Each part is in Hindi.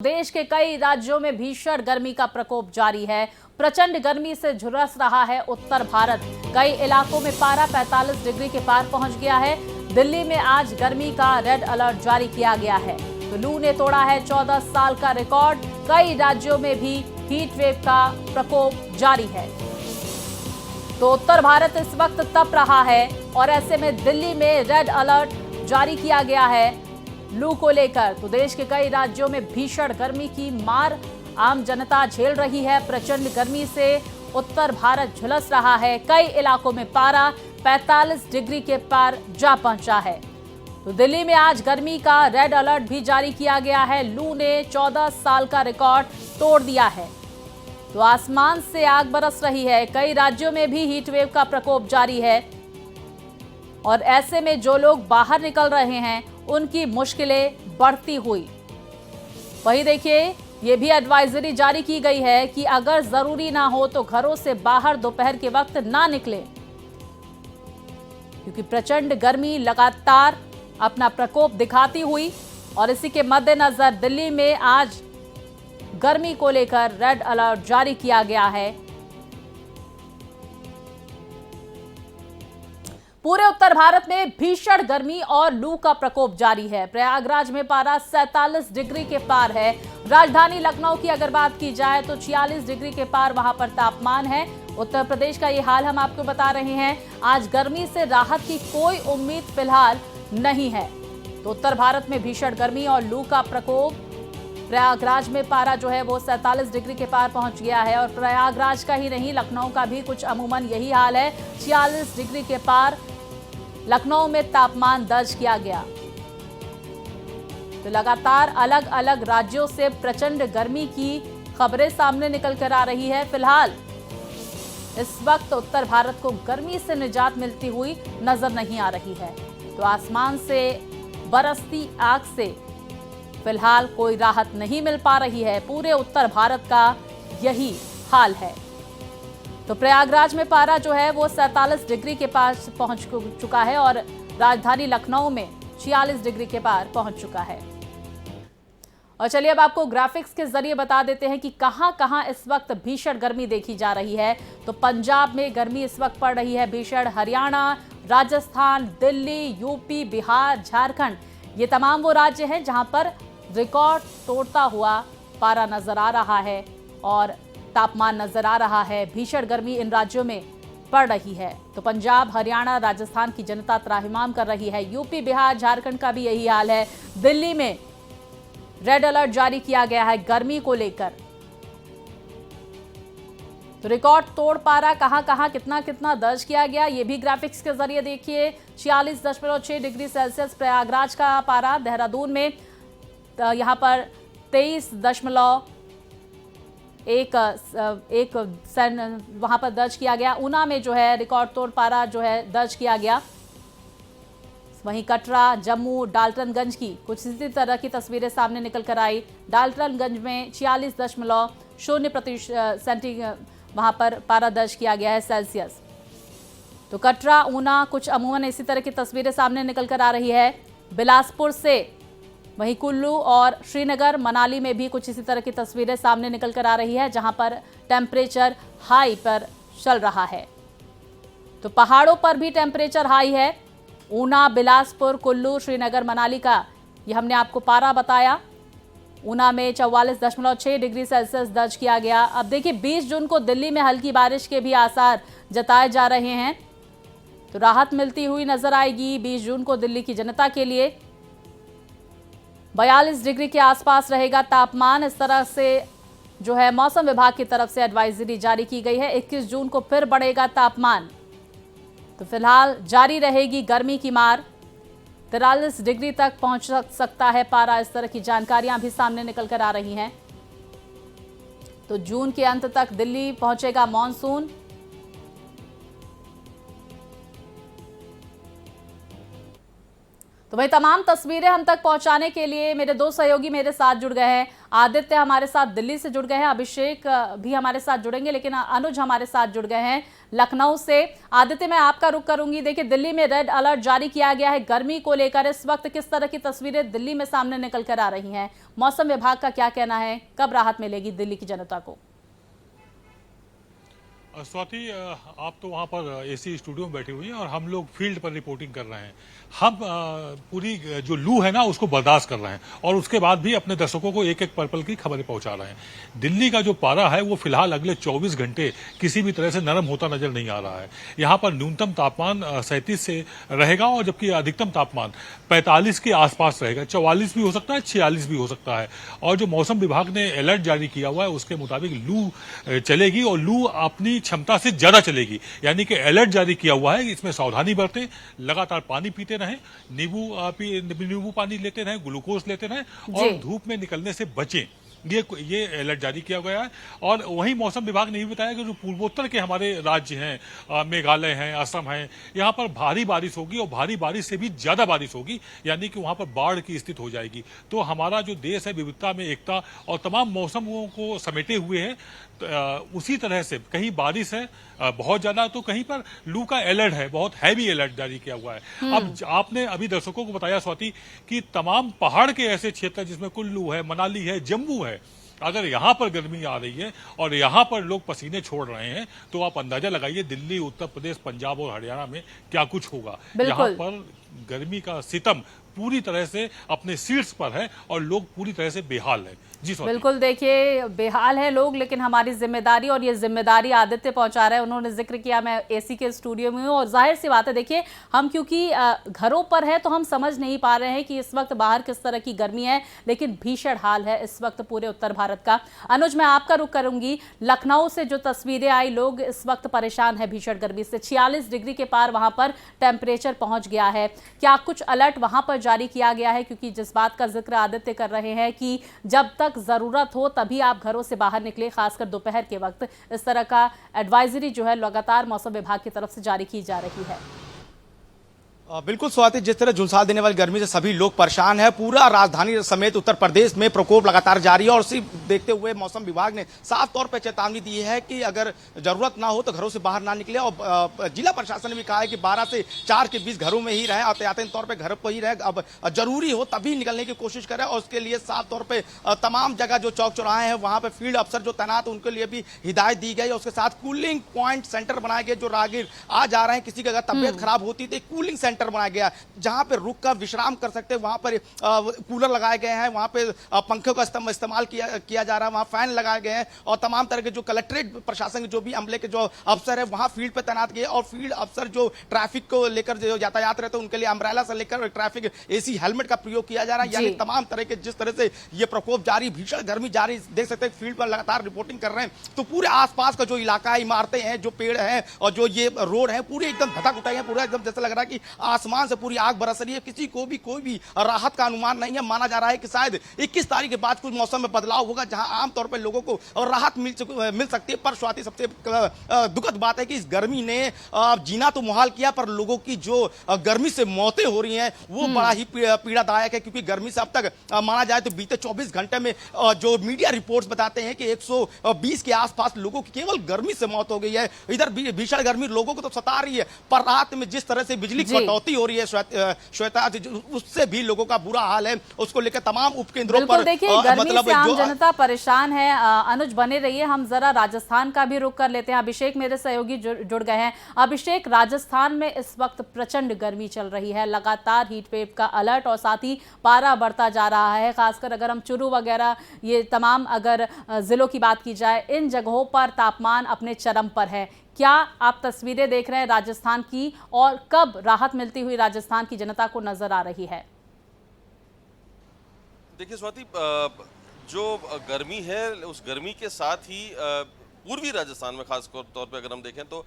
देश के कई राज्यों में भीषण गर्मी का प्रकोप जारी है। प्रचंड गर्मी से झुलस रहा है उत्तर भारत। कई इलाकों में पारा 45 डिग्री के पार पहुंच गया है। दिल्ली में आज गर्मी का रेड अलर्ट जारी किया गया है। तो लू ने तोड़ा है 14 साल का रिकॉर्ड। कई राज्यों में भी हीट वेव का प्रकोप जारी है। तो उत्तर भारत इस वक्त तप रहा है और ऐसे में दिल्ली में रेड अलर्ट जारी किया गया है लू को लेकर। तो देश के कई राज्यों में भीषण गर्मी की मार आम जनता झेल रही है। प्रचंड गर्मी से उत्तर भारत झुलस रहा है। कई इलाकों में पारा 45 डिग्री के पार जा पहुंचा है। तो दिल्ली में आज गर्मी का रेड अलर्ट भी जारी किया गया है। लू ने 14 साल का रिकॉर्ड तोड़ दिया है। तो आसमान से आग बरस रही है। कई राज्यों में भी हीट वेव का प्रकोप जारी है और ऐसे में जो लोग बाहर निकल रहे हैं उनकी मुश्किलें बढ़ती हुई। वहीं देखिए, ये भी एडवाइजरी जारी की गई है कि अगर जरूरी ना हो तो घरों से बाहर दोपहर के वक्त ना निकलें, क्योंकि प्रचंड गर्मी लगातार अपना प्रकोप दिखाती हुई और इसी के मद्देनजर दिल्ली में आज गर्मी को लेकर रेड अलर्ट जारी किया गया है। पूरे उत्तर भारत में भीषण गर्मी और लू का प्रकोप जारी है। प्रयागराज में पारा 47 डिग्री के पार है। राजधानी लखनऊ की अगर बात की जाए तो 46 डिग्री के पार वहां पर तापमान है। उत्तर प्रदेश का ये हाल हम आपको बता रहे हैं। आज गर्मी से राहत की कोई उम्मीद फिलहाल नहीं है। तो उत्तर भारत में भीषण गर्मी और लू का प्रकोप। प्रयागराज में पारा जो है वो 47 डिग्री के पार पहुंच गया है और प्रयागराज का ही नहीं, लखनऊ का भी कुछ अमूमन यही हाल है। 46 डिग्री के पार लखनऊ में तापमान दर्ज किया गया। तो लगातार अलग अलग राज्यों से प्रचंड गर्मी की खबरें सामने निकल कर आ रही है। फिलहाल इस वक्त उत्तर भारत को गर्मी से निजात मिलती हुई नजर नहीं आ रही है। तो आसमान से बरसती आग से फिलहाल कोई राहत नहीं मिल पा रही है। पूरे उत्तर भारत का यही हाल है। तो प्रयागराज में पारा जो है वो 47 डिग्री के पास पहुंच चुका है और राजधानी लखनऊ में 46 डिग्री के पार पहुंच चुका है। और चलिए अब आपको ग्राफिक्स के जरिए बता देते हैं कि कहां कहां इस वक्त भीषण गर्मी देखी जा रही है। तो पंजाब में गर्मी इस वक्त पड़ रही है भीषण। हरियाणा, राजस्थान, दिल्ली, यूपी, बिहार, झारखंड, ये तमाम वो राज्य हैं जहां पर रिकॉर्ड तोड़ता हुआ पारा नजर आ रहा है और तापमान नजर आ रहा है। भीषण गर्मी इन राज्यों में पड़ रही है। तो पंजाब, हरियाणा, राजस्थान की जनता त्राहिमाम कर रही है। यूपी, बिहार, झारखंड का भी यही हाल है। दिल्ली में रेड अलर्ट जारी किया गया है गर्मी को लेकर। तो रिकॉर्ड तोड़ पारा कहां कहां कितना कितना दर्ज किया गया, ये भी ग्राफिक्स के जरिए देखिए। 46.6 डिग्री सेल्सियस प्रयागराज का पारा। देहरादून में यहां पर 23.1 वहां पर दर्ज किया गया। ऊना में जो है रिकॉर्ड तोड़ पारा जो है दर्ज किया गया। वहीं कटरा, जम्मू, डाल्टनगंज की कुछ इसी तरह की तस्वीरें सामने निकल कर आई। डाल्टनगंज में 46.0 वहां पर पारा दर्ज किया गया है सेल्सियस। तो कटरा, ऊना कुछ अमूमन इसी तरह की तस्वीरें सामने निकल कर आ रही है। बिलासपुर से वहीं कुल्लू और श्रीनगर, मनाली में भी कुछ इसी तरह की तस्वीरें सामने निकल कर आ रही है जहां पर टेम्परेचर हाई पर चल रहा है। तो पहाड़ों पर भी टेम्परेचर हाई है। ऊना, बिलासपुर, कुल्लू, श्रीनगर, मनाली का ये हमने आपको पारा बताया। ऊना में 44.6 डिग्री सेल्सियस दर्ज किया गया। अब देखिए 20 जून को दिल्ली में हल्की बारिश के भी आसार जताए जा रहे हैं। तो राहत मिलती हुई नजर आएगी 20 जून को दिल्ली की जनता के लिए। 42 डिग्री के आसपास रहेगा तापमान। इस तरह से जो है मौसम विभाग की तरफ से एडवाइजरी जारी की गई है। 21 जून को फिर बढ़ेगा तापमान। तो फिलहाल जारी रहेगी गर्मी की मार। 43 डिग्री तक पहुंच सकता है पारा। इस तरह की जानकारियां भी सामने निकल कर आ रही हैं। तो जून के अंत तक दिल्ली पहुंचेगा मॉनसून। तो भाई तमाम तस्वीरें हम तक पहुंचाने के लिए मेरे दो सहयोगी मेरे साथ जुड़ गए हैं। आदित्य हमारे साथ दिल्ली से जुड़ गए हैं, अभिषेक भी हमारे साथ जुड़ेंगे, लेकिन अनुज हमारे साथ जुड़ गए हैं लखनऊ से। आदित्य, मैं आपका रुख करूंगी। देखिए, दिल्ली में रेड अलर्ट जारी किया गया है गर्मी को लेकर। इस वक्त किस तरह की तस्वीरें दिल्ली में सामने निकल कर आ रही हैं? मौसम विभाग का क्या कहना है, कब राहत मिलेगी दिल्ली की जनता को? स्वाति, आप तो वहाँ पर एसी स्टूडियो में बैठी हुई हैं और हम लोग फील्ड पर रिपोर्टिंग कर रहे हैं। हम पूरी जो लू है ना उसको बर्दाश्त कर रहे हैं और उसके बाद भी अपने दर्शकों को एक एक पल पल की खबरें पहुंचा रहे हैं। दिल्ली का जो पारा है वो फिलहाल अगले 24 घंटे किसी भी तरह से नरम होता नजर नहीं आ रहा है। यहाँ पर न्यूनतम तापमान 37 से रहेगा और जबकि अधिकतम तापमान 45 के आसपास रहेगा। 44 भी हो सकता है, 46 भी हो सकता है। और जो मौसम विभाग ने अलर्ट जारी किया हुआ है उसके मुताबिक लू चलेगी और लू अपनी क्षमता से ज्यादा चलेगी। यानी कि अलर्ट जारी किया हुआ है, इसमें सावधानी बरतें, लगातार पानी पीते रहें, नींबू पानी लेते रहें, ग्लूकोज लेते रहें और धूप में निकलने से बचें। ये अलर्ट जारी किया गया है। और वहीं मौसम विभाग ने भी बताया कि जो पूर्वोत्तर के हमारे राज्य हैं, मेघालय हैं, असम है, यहाँ पर भारी बारिश होगी और भारी बारिश से भी ज्यादा बारिश होगी, यानी कि वहां पर बाढ़ की स्थिति हो जाएगी। तो हमारा जो देश है विविधता में एकता और तमाम मौसमों को समेटे हुए है। उसी तरह से कहीं बारिश है बहुत ज्यादा, तो कहीं पर लू का अलर्ट है, बहुत हैवी अलर्ट जारी किया हुआ है। अब आपने अभी दर्शकों को बताया स्वाति कि तमाम पहाड़ के ऐसे क्षेत्र जिसमें कुल्लू है, मनाली है, जम्मू है, अगर यहाँ पर गर्मी आ रही है और यहाँ पर लोग पसीने छोड़ रहे हैं तो आप अंदाजा लगाइए दिल्ली, उत्तर प्रदेश, पंजाब और हरियाणा में क्या कुछ होगा। यहाँ पर गर्मी का सितम पूरी तरह से अपने शीर्ष पर है और लोग पूरी तरह से बेहाल है। जी बिल्कुल, देखिए बेहाल है लोग, लेकिन हमारी जिम्मेदारी, और ये जिम्मेदारी आदित्य पहुंचा रहा है। उन्होंने जिक्र किया मैं एसी के स्टूडियो में हूँ और जाहिर सी बात है, देखिए हम क्योंकि घरों पर है तो हम समझ नहीं पा रहे हैं कि इस वक्त बाहर किस तरह की गर्मी है, लेकिन भीषण हाल है इस वक्त पूरे उत्तर भारत का। अनुज, मैं आपका रुख करूंगी। लखनऊ से जो तस्वीरें आई, लोग इस वक्त परेशान है भीषण गर्मी से। 46 डिग्री के पार वहां पर टेम्परेचर पहुंच गया है। क्या कुछ अलर्ट वहां पर जारी किया गया है? क्योंकि जिस बात का जिक्र आदित्य कर रहे हैं कि जब तक जरूरत हो तभी आप घरों से बाहर निकले, खासकर दोपहर के वक्त, इस तरह का एडवाइजरी जो है लगातार मौसम विभाग की तरफ से जारी की जा रही है। बिल्कुल स्वाति, जिस तरह झुलसा देने वाली गर्मी से सभी लोग परेशान है। पूरा राजधानी समेत उत्तर प्रदेश में प्रकोप लगातार जारी है और इसी देखते हुए मौसम विभाग ने साफ तौर पर चेतावनी दी है कि अगर जरूरत ना हो तो घरों से बाहर ना निकले। और जिला प्रशासन ने भी कहा है कि 12 से 4 के बीच घरों में ही रहे, एहतियाती तौर पर घर पर ही रहे। अब जरूरी हो तभी निकलने की कोशिश करें और उसके लिए साफ तौर पर तमाम जगह जो चौक चौराहे हैं वहां पर फील्ड अफसर जो तैनात है उनके लिए भी हिदायत दी गई। उसके साथ कूलिंग पॉइंट सेंटर बनाए गए। जो राहगीर आ जा रहे हैं, किसी की अगर तबियत खराब होती तो कूलिंग सेंटर बनाया गया जहां पे रुक कर विश्राम कर सकते हैं। वहां पर कूलर लगाए गए हैं, वहां पे पंखों का इस्तेमाल किया जा रहा है, वहां फैन लगाए गए हैं और तमाम तरह के जो कलेक्ट्रेट प्रशासन के जो भी अमले के जो अफसर है वहां फील्ड पे तैनात किए। और फील्ड अफसर जो ट्रैफिक को लेकर जो यातायात रहते हैं उनके लिए अम्ब्रेला से लेकर ट्रैफिक एसी हेलमेट का प्रयोग किया जा रहा है। यानी तमाम तरह के जिस तरह से ये प्रकोप जारी, भीषण गर्मी जारी, देख सकते हैं फील्ड पर लगातार रिपोर्टिंग कर रहे हैं। तो पूरे आसपास का जो इलाका है, इमारतें हैं, जो पेड़ हैं और जो ये रोड है, पूरे एकदम धधक उठाई है। पूरा एकदम जैसा लग रहा है कि आसमान से पूरी आग बरस रही है। किसी को भी कोई भी राहत का अनुमान नहीं है। माना जा रहा है कि शायद 21 तारीख के बाद कुछ मौसम में बदलाव होगा जहां आमतौर पर लोगों को राहत मिल सकती है। पर स्वाति, सबसे दुखद बात है कि इस गर्मी ने जीना तो मुहाल किया, पर लोगों की जो गर्मी से मौतें हो रही हैं वो बड़ा ही पीड़ादायक है। क्योंकि गर्मी से अब तक माना जाए तो बीते 24 घंटे में जो मीडिया रिपोर्ट्स बताते हैं कि 120 के आसपास लोगों की केवल गर्मी से मौत हो गई है। इधर भीषण गर्मी लोगों को तो सता रही है, पर रात में जिस तरह से बिजली की कटौती हो रही है श्वेता, उससे भी लोगों का बुरा हाल है। उसको लेकर तमाम उपकेंद्रों पर देखिए गर्मी से आम जनता परेशान है। अनुज, बने रहिए, हम जरा राजस्थान का भी रुख कर लेते हैं। अभिषेक मेरे सहयोगी जुड़ गए हैं। अभिषेक, राजस्थान में इस वक्त प्रचंड गर्मी चल रही है, लगातार हीट वेव का अलर्ट और साथ ही पारा बढ़ता जा रहा है। खासकर अगर हम चुरू वगैरह ये तमाम अगर जिलों की बात की जाए, इन जगहों पर तापमान अपने चरम पर है। क्या आप तस्वीरें देख रहे हैं राजस्थान की, और कब राहत मिलती हुई राजस्थान की जनता को नजर आ रही है? देखिए स्वाति, जो गर्मी है उस गर्मी के साथ ही पूर्वी राजस्थान में खास तौर पे अगर हम देखें तो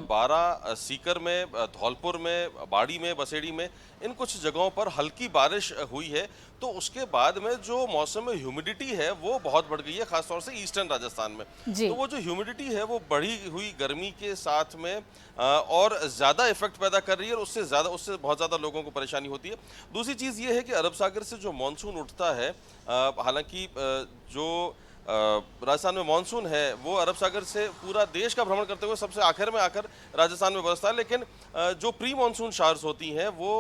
12 सीकर में, धौलपुर में, बाड़ी में, बसेड़ी में, इन कुछ जगहों पर हल्की बारिश हुई है। तो उसके बाद में जो मौसम में ह्यूमिडिटी है वो बहुत बढ़ गई है, खासतौर से ईस्टर्न राजस्थान में। तो वो जो ह्यूमिडिटी है वो बढ़ी हुई गर्मी के साथ में और ज़्यादा इफेक्ट पैदा कर रही है, और उससे बहुत ज़्यादा लोगों को परेशानी होती है। दूसरी चीज़ ये है कि अरब सागर से जो मानसून उठता है, हालांकि जो राजस्थान में मानसून है वो अरब सागर से पूरा देश का भ्रमण करते हुए सबसे आखिर में आकर राजस्थान में बरसता है, लेकिन जो प्री मानसून शावर्स होती हैं वो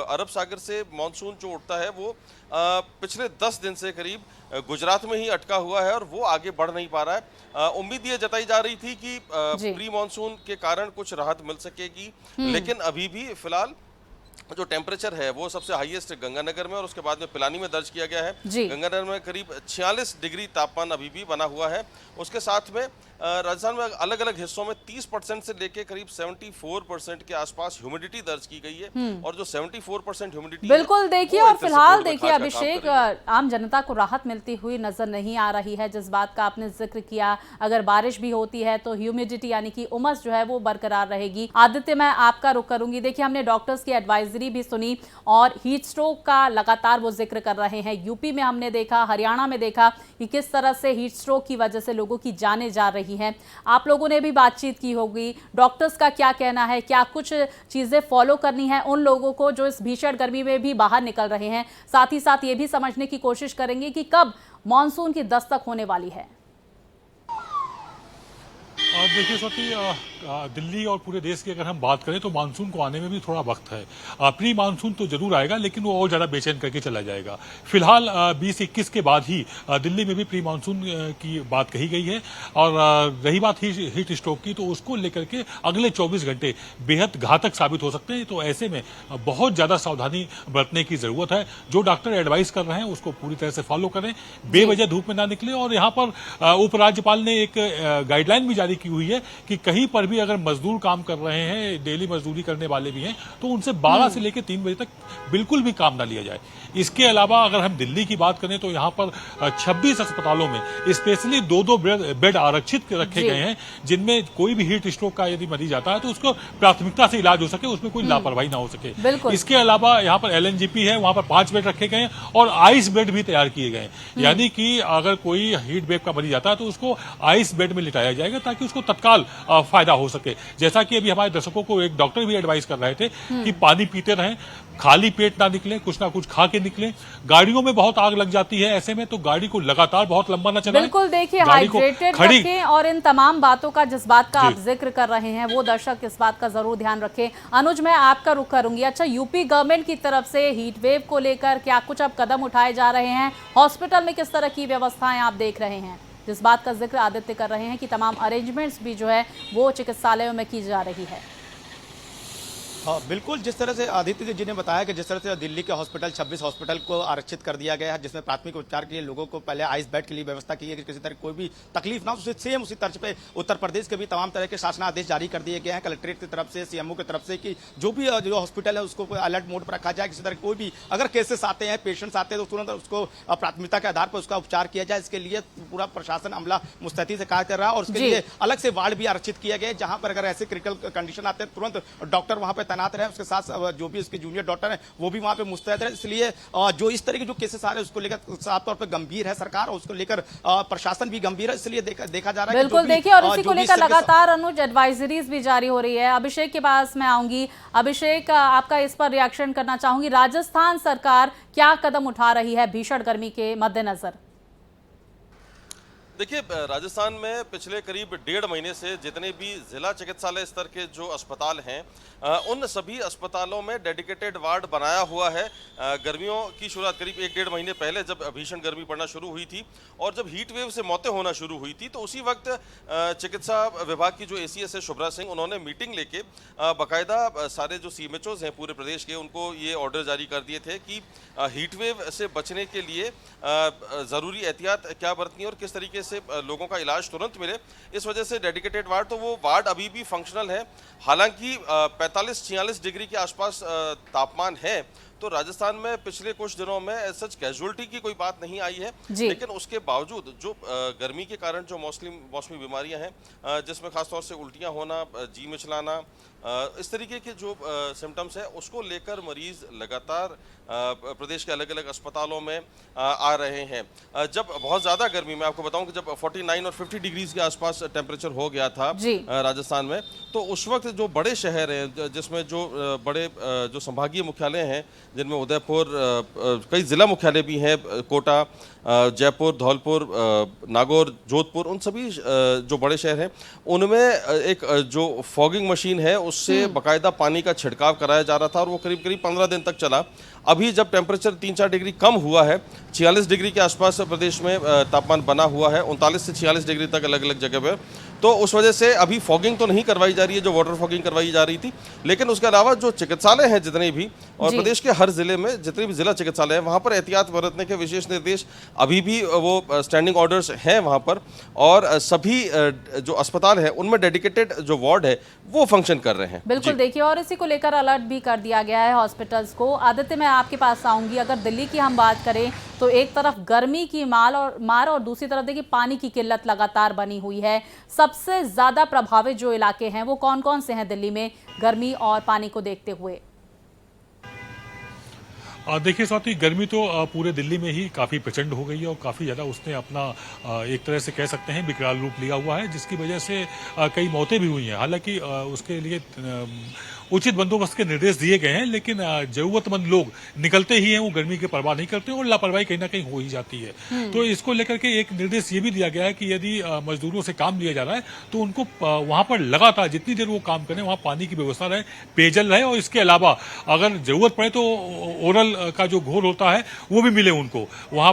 अरब सागर से मानसून जो उठता है वो पिछले 10 दिन से करीब गुजरात में ही अटका हुआ है और वो आगे बढ़ नहीं पा रहा है। उम्मीद ये जताई जा रही थी कि प्री मानसून के कारण कुछ राहत मिल सकेगी, लेकिन अभी भी फिलहाल जो टेम्परेचर है वो सबसे हाईएस्ट गंगानगर में और उसके बाद में पिलानी में दर्ज किया गया है। गंगानगर में करीब 46 डिग्री तापमान अभी भी बना हुआ है। उसके साथ में राजस्थान में अलग अलग हिस्सों में 30% से लेके करीब 74% के आसपास ह्यूमिडिटी दर्ज की गई है, और जो 74% ह्यूमिडिटी बिल्कुल देखिए, और फिलहाल देखिए अभिषेक, आम जनता को राहत मिलती हुई नजर नहीं आ रही है। जिस बात का आपने जिक्र किया, अगर बारिश भी होती है तो ह्यूमिडिटी यानी कि उमस जो है वो बरकरार रहेगी। आदित्य, मैं आपका रुख करूंगी। देखिए, हमने डॉक्टर्स की एडवाइजरी भी सुनी और हीट स्ट्रोक का लगातार वो जिक्र कर रहे हैं। यूपी में हमने देखा, हरियाणा में देखा कि किस तरह से हीट स्ट्रोक की वजह से लोगों की जानें जा रही हैं। आप लोगों ने भी बातचीत की होगी, डॉक्टर्स का क्या कहना है, क्या कुछ चीजें फॉलो करनी है उन लोगों को जो इस भीषण गर्मी में भी बाहर निकल रहे हैं? साथ ही साथ ये भी समझने की कोशिश करेंगे कि कब मॉनसून की दस्तक होने वाली है। देखिए स्वाति, दिल्ली और पूरे देश की अगर हम बात करें तो मानसून को आने में भी थोड़ा वक्त है। प्री मानसून तो जरूर आएगा, लेकिन वो और ज़्यादा बेचैन करके चला जाएगा। फिलहाल 20-21 के बाद ही दिल्ली में भी प्री मानसून की बात कही गई है। और रही बात हीट स्ट्रोक की, तो उसको लेकर के अगले 24 घंटे बेहद घातक साबित हो सकते हैं। तो ऐसे में बहुत ज़्यादा सावधानी बरतने की ज़रूरत है। जो डॉक्टर एडवाइस कर रहे हैं उसको पूरी तरह से फॉलो करें, बेवजह धूप में ना निकले। और यहाँ पर उपराज्यपाल ने एक गाइडलाइन भी जारी की हुई है कि कहीं पर भी अगर मजदूर काम कर रहे हैं, डेली मजदूरी करने वाले भी हैं, तो उनसे 12 से लेकर 3 बजे तक बिल्कुल भी काम ना लिया जाए। इसके अलावा अगर हम दिल्ली की बात करें तो यहाँ पर 26 अस्पतालों में स्पेशली 2-2 बेड आरक्षित रखे गए हैं, जिनमें कोई भी हीट स्ट्रोक का यदि मरीज आता है तो उसको प्राथमिकता से इलाज हो सके, उसमें कोई लापरवाही ना हो सके। इसके अलावा यहाँ पर LNGP है, वहां पर 5 बेड रखे गए हैं और आइस बेड भी तैयार किए गए हैं। यानी कि अगर कोई हीट वेव का मरीज आता है तो उसको आइस बेड में लिटाया जाएगा ताकि उसको तत्काल फायदा हो सके। जैसा कि अभी हमारे दर्शकों को एक डॉक्टर भी एडवाइस कर रहे थे कि पानी पीते रहें, खाली पेट ना निकले, कुछ ना कुछ खा के निकले। गाड़ियों में बहुत आग लग जाती है, ऐसे में तो गाड़ी को लगातार बहुत लंबा ना चलाएं। बिल्कुल देखिए, हाइड्रेटेड रखें और इन तमाम बातों का जिस बात का आप जिक्र कर रहे हैं वो दर्शक इस बात का जरूर ध्यान रखें। अनुज, मैं आपका रुख करूंगी। अच्छा, यूपी गवर्नमेंट की तरफ से हीट वेव को लेकर क्या कुछ अब कदम उठाए जा रहे हैं? हॉस्पिटल में किस तरह की व्यवस्थाएं आप देख रहे हैं? जिस बात का जिक्र आदित्य कर रहे हैं कि तमाम अरेंजमेंट्स भी जो है वो चिकित्सालयों में की जा रही है। हाँ बिल्कुल, जिस तरह से आदित्य जी ने बताया कि जिस तरह से दिल्ली के हॉस्पिटल 26 हॉस्पिटल को आरक्षित कर दिया गया है, जिसमें प्राथमिक उपचार के लिए लोगों को पहले आइस बेड के लिए व्यवस्था की है कि किसी तरह कोई भी तकलीफ ना हो। सेम उसी तर्ज पे उत्तर प्रदेश के भी तमाम तरह के शासनादेश जारी कर दिए गए हैं कलेक्ट्रेट की तरफ से, CMO की तरफ से, कि जो भी जो हॉस्पिटल है उसको अलर्ट मोड पर रखा जाए। किसी तरह कोई भी अगर केसेस आते हैं, पेशेंट्स आते हैं, तो तुरंत उसको प्राथमिकता के आधार पर उसका उपचार किया जाए। इसके लिए पूरा प्रशासन अमला मुस्तैदी से कार्य कर रहा है और उसके लिए अलग से वार्ड भी आरक्षित किया गया है, जहां पर अगर ऐसे क्रिटिकल कंडीशन आते हैं तुरंत डॉक्टर वहां पर तैनात रहे। उसके साथ जो भी उसके जूनियर डॉक्टर हैं वो भी वहां पे मुस्तैद है। इसलिए जो इस तरह के जो केसेस आ रहे हैं उसको लेकर साफ तौर पर गंभीर है सरकार और उसको लेकर प्रशासन भी गंभीर है। इसलिए देखा जा रहा है। बिल्कुल देखिए, और इसी को लेकर लगातार अनुज एडवाइजरीज भी जारी हो रही है। अभिषेक के पास मैं आऊंगी। अभिषेक, आपका इस पर रिएक्शन करना चाहूंगी। राजस्थान सरकार क्या कदम उठा रही है भीषण गर्मी के मद्देनजर? देखिए, राजस्थान में पिछले करीब 1.5 महीने से जितने भी जिला चिकित्सालय स्तर के जो अस्पताल हैं उन सभी अस्पतालों में डेडिकेटेड वार्ड बनाया हुआ है। गर्मियों की शुरुआत करीब 1-1.5 महीने पहले जब भीषण गर्मी पड़ना शुरू हुई थी और जब हीट वेव से मौतें होना शुरू हुई थी, तो उसी वक्त चिकित्सा विभाग की जो ACS है शुभ्रा सिंह, उन्होंने मीटिंग लेके बाकायदा सारे जो CMHOs हैं पूरे प्रदेश के, उनको ये ऑर्डर जारी कर दिए थे कि हीट वेव से बचने के लिए ज़रूरी एहतियात क्या बरतनी है और किस तरीके से लोगों का इलाज तुरंत मिले। इस वजह से डेडिकेटेड वार्ड, तो वो वार्ड अभी भी फंक्शनल है। हालांकि 45-46 डिग्री के आसपास तापमान है, तो राजस्थान में पिछले कुछ दिनों में सच कैजुअलिटी की कोई बात नहीं आई है, जी। लेकिन उसके बावजूद जो गर्मी के कारण जो मौसमी बीमारियां हैं, जिसमें खासतौर से उल्टियां होना, जी मिचलाना, इस तरीके के जो सिम्टम्स है, उसको लेकर मरीज लगातार प्रदेश के अलग अलग अस्पतालों में आ रहे हैं। जब बहुत ज़्यादा गर्मी, मैं आपको बताऊं कि जब 49 और 50 डिग्रीज के आसपास टेम्परेचर हो गया था राजस्थान में, तो उस वक्त जो बड़े शहर हैं, जिसमें जो बड़े जो संभागीय मुख्यालय हैं, जिनमें उदयपुर, कई जिला मुख्यालय भी हैं, कोटा, जयपुर, धौलपुर, नागौर, जोधपुर, उन सभी जो बड़े शहर हैं, उनमें एक जो फॉगिंग मशीन है उससे बाकायदा पानी का छिड़काव कराया जा रहा था, और वो करीब करीब 15 दिन तक चला। अभी जब टेम्परेचर 3-4 डिग्री कम हुआ है, 46 डिग्री के आसपास प्रदेश में तापमान बना हुआ है, 39 से 46 डिग्री तक अलग अलग जगह पे, तो उस वजह से अभी फॉगिंग तो नहीं करवाई जा रही है जो वाटर फॉगिंग करवाई जा रही थी, लेकिन उसके अलावा जो चिकित्सालय हैं जितने भी, और प्रदेश के हर जिले में जितने भी जिला चिकित्सालय हैं, वहाँ पर एहतियात बरतने के विशेष निर्देश, अभी भी वो स्टैंडिंग ऑर्डर्स हैं वहाँ पर, और सभी जो अस्पताल है उनमें डेडिकेटेड जो वार्ड है वो फंक्शन कर रहे हैं। बिल्कुल, देखिए, और इसी को लेकर अलर्ट भी कर दिया गया है हॉस्पिटल्स को। आदित्य, मैं आपके पास आऊंगी। अगर दिल्ली की हम बात करें तो एक तरफ गर्मी की मार और दूसरी तरफ देखिए पानी की किल्लत लगातार बनी हुई है। सबसे ज्यादा प्रभावित जो इलाके हैं वो कौन कौन से हैं दिल्ली में, गर्मी और पानी को देखते हुए? देखिए स्वाति, गर्मी तो पूरे दिल्ली में ही काफ़ी प्रचंड हो गई है, और काफ़ी ज़्यादा उसने अपना एक तरह से कह सकते हैं विकराल रूप लिया हुआ है, जिसकी वजह से कई मौतें भी हुई हैं। हालांकि उसके लिए उचित बंदोबस्त के निर्देश दिए गए हैं, लेकिन जरूरतमंद लोग निकलते ही हैं, वो गर्मी की परवाह नहीं करते और लापरवाही कहीं ना कहीं हो ही जाती है। तो इसको लेकर के एक निर्देश ये भी दिया गया है कि यदि मजदूरों से काम लिया जा रहा है तो उनको वहां पर लगातार जितनी देर वो काम करें वहां पानी की व्यवस्था रहे, पेयजल रहे, और इसके अलावा अगर जरूरत पड़े तो ओरल का जो घोल होता है वो भी मिले उनको वहां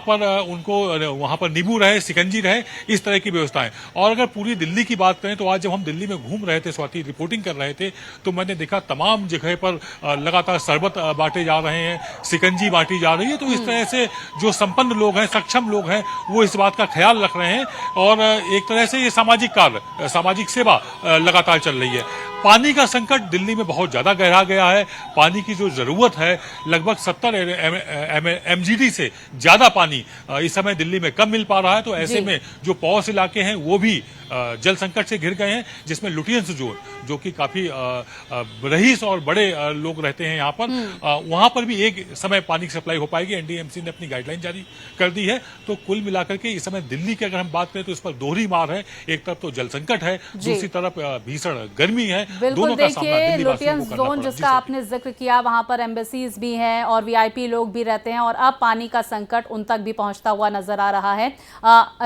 पर नींबू रहे, शिकंजी रहे, इस तरह की व्यवस्थाएं। और अगर पूरी दिल्ली की बात करें तो आज जब हम दिल्ली में घूम रहे थे स्वाति, रिपोर्टिंग कर रहे थे, तो मैंने देखा तमाम जगह पर लगातार शरबत बांटे जा रहे हैं, शिकंजी बांटी जा रही है। तो इस तरह से जो संपन्न लोग हैं, सक्षम लोग हैं, वो इस बात का ख्याल रख रहे हैं, और एक तरह से ये सामाजिक कार्य, सामाजिक सेवा लगातार चल रही है। पानी का संकट दिल्ली में बहुत ज्यादा गहरा गया है। पानी की जो जरूरत है, लगभग 70 MGD से ज्यादा पानी इस समय दिल्ली में कम मिल पा रहा है। तो ऐसे में जो पॉश इलाके हैं वो भी जल संकट से घिर गए हैं, जिसमें लुटियंस जोन, जो कि काफी रईस और बड़े लोग रहते हैं यहाँ पर, वहां पर भी एक समय पानी की सप्लाई हो पाएगी। एनडीएमसी ने अपनी गाइडलाइन जारी कर दी है। तो कुल मिलाकर के इस समय दिल्ली की अगर हम बात करें तो इस पर दोहरी मार है। एक तरफ तो जल संकट है, दूसरी तरफ भीषण गर्मी है। बिल्कुल, देखिए लुटियंस जोन जिसका आपने जिक्र किया, वहां पर एम्बेसीज भी हैं और वीआईपी लोग भी रहते हैं, और अब पानी का संकट उन तक भी पहुंचता हुआ नजर आ रहा है।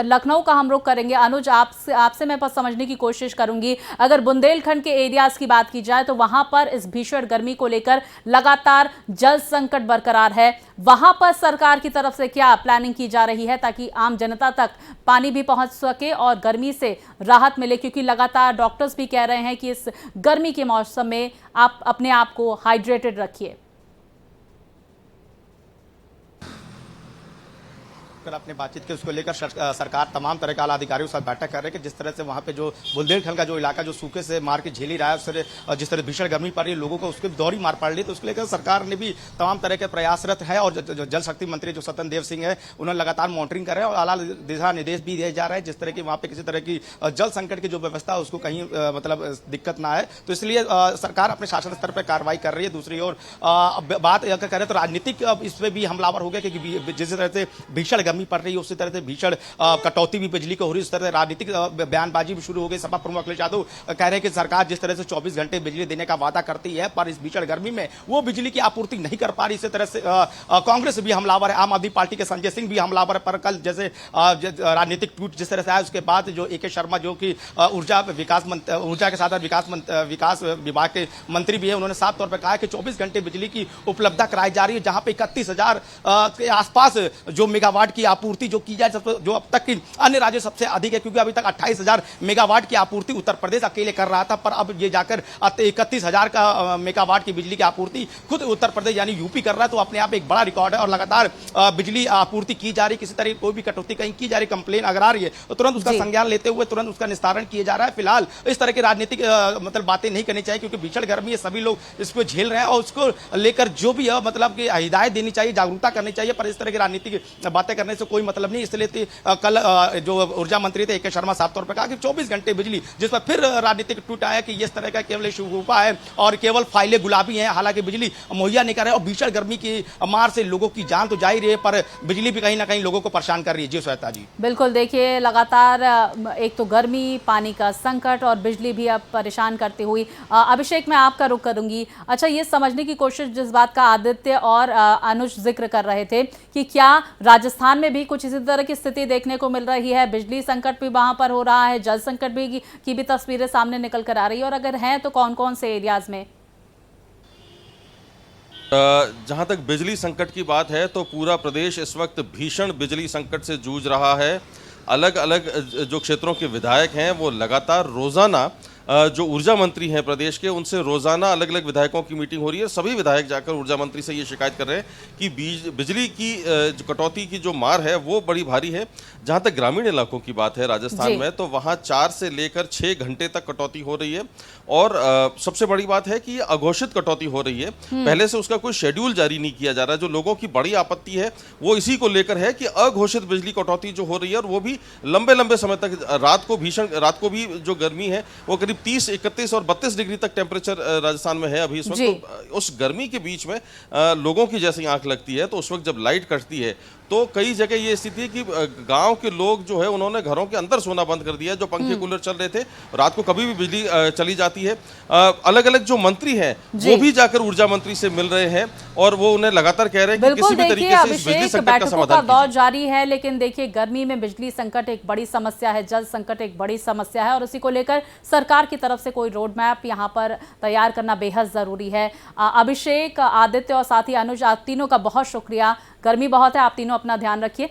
लखनऊ का हम रुख करेंगे। अनुज, आपसे मैं समझने की कोशिश करूंगी, अगर बुंदेलखंड के एरियाज की बात की जाए तो वहां पर इस भीषण गर्मी को लेकर लगातार जल संकट बरकरार है। वहां पर सरकार की तरफ से क्या प्लानिंग की जा रही है ताकि आम जनता तक पानी भी पहुंच सके और गर्मी से राहत मिले? क्योंकि लगातार डॉक्टर्स भी कह रहे हैं कि इस गर्मी के मौसम में आप अपने आप को हाइड्रेटेड रखिए। कर अपनी बातचीत की उसको लेकर सरकार तमाम तरह के आला अधिकारियों के साथ बैठक कर रहे हैं कि जिस तरह से वहाँ पे जो बुंदेलखंड का जो इलाका जो सूखे से मार के झेली रहा है, उस तरह जिस तरह भीषण गर्मी पड़ रही है, लोगों को उसकी दौरी मार पड़ रही है, तो उसको लेकर सरकार ने भी तमाम तरह के प्रयासरत है। और जल शक्ति मंत्री जो सत्यन देव सिंह है, उन्होंने लगातार मॉनिटरिंग कर रहे हैं और आला दिशा निर्देश भी दिए जा रहे हैं, जिस तरह की वहाँ पे किसी तरह की जल संकट की जो व्यवस्था है उसको कहीं मतलब दिक्कत ना आए। तो इसलिए सरकार अपने शासन स्तर पर कार्रवाई कर रही है। दूसरी ओर बात अगर करें तो राजनीतिक इस पर भी हमलावर हो गया, क्योंकि जिस तरह से भीषण गर्मी पड़ रही है उसी तरह से भीषण कटौती भी बिजली को हो रही है, उस तरह से राजनीतिक बयानबाजी भी शुरू हो गई। सपा प्रमुख अखिलेश यादव कह रहे हैं कि सरकार जिस तरह से 24 घंटे बिजली देने का वादा करती है, पर इस भीषण गर्मी में वो बिजली की आपूर्ति नहीं कर पा रही। इसी तरह से कांग्रेस भी हमलावर है, आम आदमी पार्टी के संजय सिंह भी हमलावर है। पर कल जैसे राजनीतिक ट्वीट जिस तरह से आया, उसके बाद जो AK शर्मा जो कि ऊर्जा के साथ विकास विभाग के मंत्री भी है, उन्होंने साफ तौर पर कहा कि 24 घंटे बिजली की उपलब्धता कराई जा रही है, जहां पे 31,000 के आसपास जो मेगावाट की की आपूर्ति जो की जाए, जो अब तक की अन्य राज्यों से सबसे अधिक है, क्योंकि अभी तक 28,000 मेगावाट की आपूर्ति उत्तर प्रदेश अकेले कर रहा था, पर अब ये जाकर 31,000 का मेगावाट की बिजली की आपूर्ति खुद उत्तर प्रदेश यानी यूपी कर रहा है। तो अपने आप एक बड़ा रिकॉर्ड है और लगातार बिजली आपूर्ति की जा रही, किसी तरह कोई भी कटौती कहीं की जा रही, कंप्लेन अगर आ रही है तो तुरंत उसका संज्ञान लेते हुए तुरंत उसका निस्तारण किया जा रहा है। फिलहाल इस तरह की राजनीतिक मतलब बातें नहीं करनी चाहिए, क्योंकि भीषण गर्मी है, सभी लोग इसको झेल रहे हैं और उसको लेकर जो भी है मतलब कि हिदायत देनी चाहिए, जागरूकता करनी चाहिए, पर इस तरह की राजनीतिक बातें करने से कोई मतलब नहीं। इसलिए कल जो ऊर्जा मंत्री थे AK शर्मा साफ तौर पर कहा कि 24 घंटे बिजली, जिस पर फिर राजनीतिक ट्वीट आया कि इस तरह का केवल शुगुफा है और केवल फाइलें गुलाबी हैं, हालांकि बिजली मुहैया नहीं कर रहे और भीषण गर्मी की मार से लोगों की जान तो जा ही रही है, पर बिजली भी कहीं ना कहीं लोगों को परेशान कर रही है। जी श्वेता जी, बिल्कुल, देखिए लगातार एक तो गर्मी, पानी का संकट और बिजली भी अब परेशान करती हुई। अभिषेक, मैं आपका रुख करूंगी। अच्छा, ये समझने की कोशिश जिस बात का आदित्य और अनुज जिक्र कर रहे थे कि क्या राजस्थान में भी कुछ इसी तरह की स्थिति देखने को मिल रही है, बिजली संकट भी वहां पर हो रहा है, जल संकट भी की भी तस्वीरें सामने निकल कर आ रही है, और अगर हैं तो कौन कौन से एरियाज में? जहां तक बिजली संकट की बात है तो पूरा प्रदेश इस वक्त भीषण बिजली संकट से जूझ रहा है। अलग अलग जो क्षेत्रों के विधायक हैं वो लगातार रोजाना जो ऊर्जा मंत्री हैं प्रदेश के, उनसे रोजाना अलग अलग विधायकों की मीटिंग हो रही है। सभी विधायक जाकर ऊर्जा मंत्री से ये शिकायत कर रहे हैं कि बिजली की जो कटौती की जो मार है वो बड़ी भारी है। जहां तक ग्रामीण इलाकों की बात है राजस्थान में, तो वहां 4 से लेकर 6 घंटे तक कटौती हो रही है और सबसे बड़ी बात है कि ये अघोषित कटौती हो रही है। पहले से उसका कोई शेड्यूल जारी नहीं किया जा रहा। जो लोगों की बड़ी आपत्ति है वो इसी को लेकर है कि अघोषित बिजली कटौती जो हो रही है और वो भी लंबे लंबे समय तक। रात को भी जो गर्मी है वो करीब 30, 31 और 32 डिग्री तक टेम्परेचर राजस्थान में है अभी इस वक्त। तो उस गर्मी के बीच में लोगों की जैसी आंख लगती है, तो उस वक्त जब लाइट कटती है तो कई जगह ये स्थिति है कि गांव के लोग जो है उन्होंने घरों के अंदर सोना बंद कर दिया। जो पंखे कूलर चल रहे थे, रात को कभी भी बिजली चली जाती है। अलग अलग जो मंत्री हैं वो भी जाकर ऊर्जा मंत्री से मिल रहे हैं और वो उन्हें लगातार कह रहे हैं कि किसी भी तरीके से इस बिजली संकट का समाधान कीजिए। दौर जारी है, लेकिन देखिए गर्मी में बिजली संकट एक बड़ी समस्या है, जल संकट एक बड़ी समस्या है और उसी को लेकर सरकार की तरफ से कोई रोड मैप यहाँ पर तैयार करना बेहद जरूरी है। अभिषेक, आदित्य और साथ ही अनुज, आप तीनों का बहुत शुक्रिया। गर्मी बहुत है, आप तीनों अपना ध्यान रखिए।